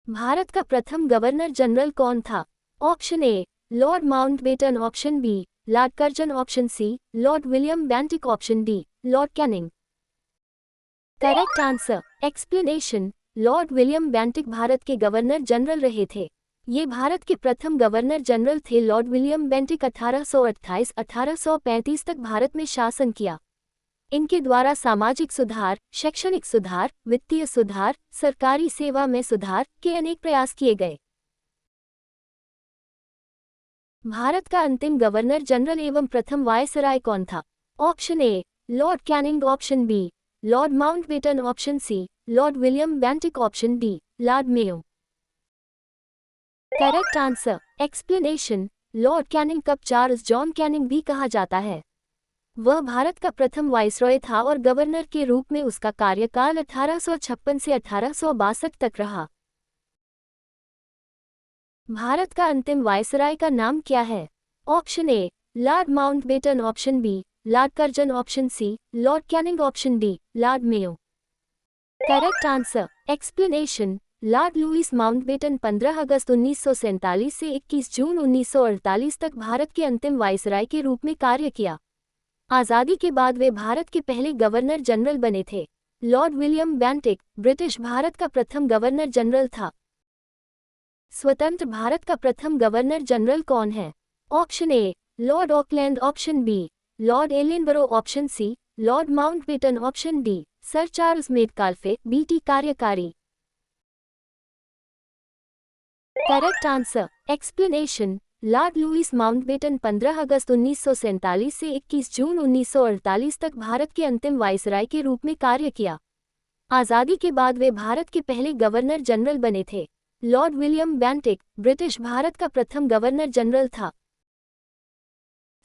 भारत का प्रथम governor general कौन था? Option A Lord Mountbatten, option B Lord Curzon, option C Lord William Bentinck, option D Lord Canning. Correct answer explanation. Lord William Bentinck Bharat के governor general रहे थे। ये भारत के प्रथम गवर्नर जनरल थे। लॉर्ड विलियम बेंटिक 1828-1835 तक भारत में शासन किया। इनके द्वारा सामाजिक सुधार, शैक्षणिक सुधार, वित्तीय सुधार, सरकारी सेवा में सुधार के अनेक प्रयास किए गए। भारत का अंतिम गवर्नर जनरल एवं प्रथम वायसराय कौन था? Option A Lord Canning, option B Lord Mountbatten, option C Lord William Bentinck, option D Lord Mayo. Correct answer explanation. Lord Canning को चार्ल्स जॉन कैनिंग भी कहा जाता है। वह भारत का प्रथम वाइसरॉय था और गवर्नर के रूप में उसका कार्यकाल 1856 से 1862 तक रहा। भारत का अंतिम वाइसराय का नाम क्या है? Option A Lord Mountbatten, option B Lord Curzon, option C Lord Canning, option D Lord Mayo. Correct answer explanation. Lord Louis Mountbatten 15 अगस्त 1947 से 21 जून 1948 तक भारत के अंतिम वाइसराय के रूप में कार्य किया। आज़ादी के बाद वे भारत के पहले गवर्नर जनरल बने थे। Lord William Bentinck British Bharat का प्रथम गवर्नर जनरल था। स्वतंत्र भारत का प्रथम गवर्नर जनरल कौन है? Option A lord Auckland, option B lord Ellenborough, option C lord Mountbatten, option D sir Charles Metcalfe Bt कार्यकारी। Correct answer explanation. Lord Louis Mountbatten 15 अगस्त 1947 से 21 जून 1948 तक भारत के अंतिम वाइसराय के रूप में कार्य किया। आज़ादी के बाद वे भारत के पहले गवर्नर जनरल बने थे। Lord William Bentinck British Bharat का प्रथम गवर्नर जनरल था।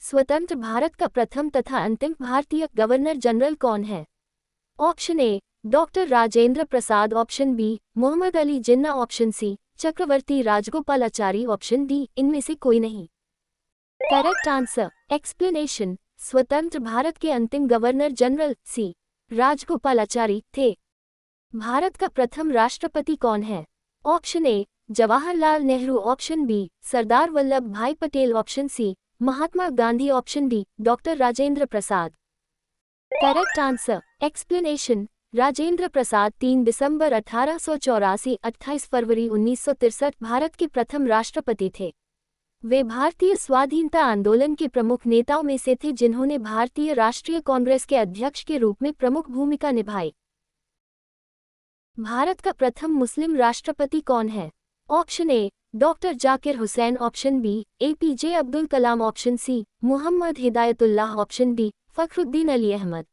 स्वतंत्र भारत का प्रथम तथा अंतिम भारतीय गवर्नर जनरल कौन है? Option A doctor Rajendra Prasad, option B Mohammad Ali Jinnah, option C Chakravarti Rajagopalachari, option D इनमें से कोई नहीं। Correct answer explanation. स्वतंत्र भारत के अंतिम गवर्नर जनरल सी राजगोपालाचारी थे। भारत का प्रथम राष्ट्रपति कौन है? Option A Jawaharlal Nehru, option B Sardar Vallabhbhai Patel, option C Mahatma Gandhi, option D doctor Rajendra Prasad. Correct answer explanation. Rajendra Prasad 3 दिसंबर 1884 28 फरवरी 1963 भारत के प्रथम राष्ट्रपति थे। वे भारतीय स्वाधीनता आंदोलन के प्रमुख नेताओं में से थे जिन्होंने भारतीय राष्ट्रीय कांग्रेस के अध्यक्ष के रूप में प्रमुख भूमिका निभाई। भारत का प्रथम मुस्लिम राष्ट्रपति कौन है? Option A doctor Zakir Hussain, option B APJ Abdul Kalam, option C Mohammad Hidayatullah, option D Fakhruddin Ali Ahmed.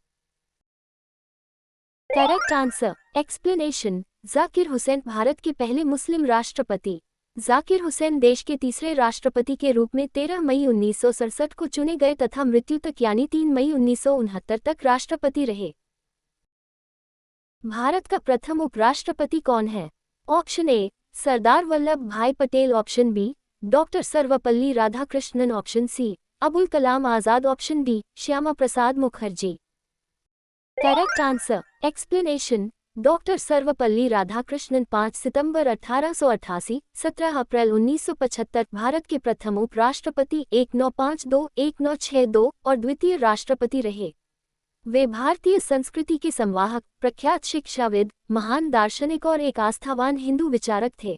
Correct answer explanation. Zakir Hussain Bharat के पहले मुस्लिम राष्ट्रपति। जाकिर हुसैन देश के तीसरे राष्ट्रपति के रूप में 13 मई 1967 को चुने गए तथा मृत्यु तक यानी 3 मई 1969 तक राष्ट्रपति रहे। भारत का प्रथम उपराष्ट्रपति कौन है? ऑप्शन ए Sardar Vallabhbhai Patel, option B doctor Sarvepalli Radhakrishnan, option C Abul Kalam Azad, option D Shyama Prasad Mukherjee. Correct answer explanation. Doctor Sarvepalli Radhakrishnan 5 सितंबर 1888, 17 अप्रैल 1975 भारत के प्रथम उपराष्ट्रपति 1952, 1962 और द्वितीय राष्ट्रपति रहे। वे भारतीय संस्कृति के संवाहक, प्रख्यात शिक्षाविद, महान दार्शनिक और एक आस्थावान हिंदू विचारक थे।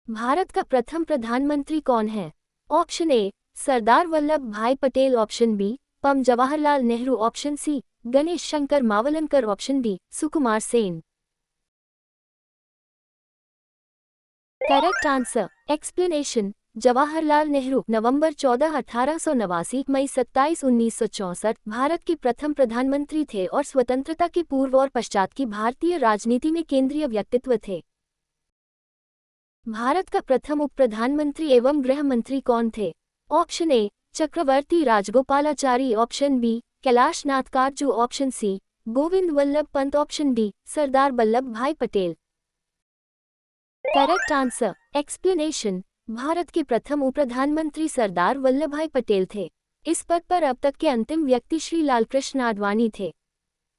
भारत का प्रथम प्रधानमंत्री कौन है? ऑप्शन ए Sardar Vallabhbhai Patel, option B पम Jawaharlal Nehru, option C Ganesh Shankar Mavalankar, option D Sukumar Sen. Correct answer explanation. Jawaharlal Nehru नवंबर 14, 1889 मई 27, 1964 भारत के प्रथम प्रधानमंत्री थे और स्वतंत्रता के पूर्व और पश्चात की भारतीय राजनीति में केंद्रीय व्यक्तित्व थे। भारत का प्रथम उप प्रधानमंत्री एवं गृह मंत्री कौन थे? Option A Chakravarti Rajagopalachari, option B Kailash Nath Katju, option C Govind Ballabh Pant, option D Sardar Vallabhbhai Patel. Correct answer explanation. Bharat के प्रथम उप प्रधानमंत्री सरदार वल्लभ भाई पटेल थे। इस पद पर अब तक के अंतिम व्यक्ति श्री लालकृष्ण आडवाणी थे।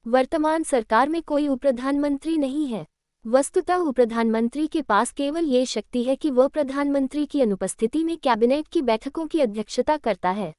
वर्तमान सरकार में कोई उप प्रधानमंत्री नहीं है। वस्तुतः प्रधानमंत्री के पास केवल ये शक्ति है कि वह प्रधानमंत्री की अनुपस्थिति में कैबिनेट की बैठकों की अध्यक्षता करता है।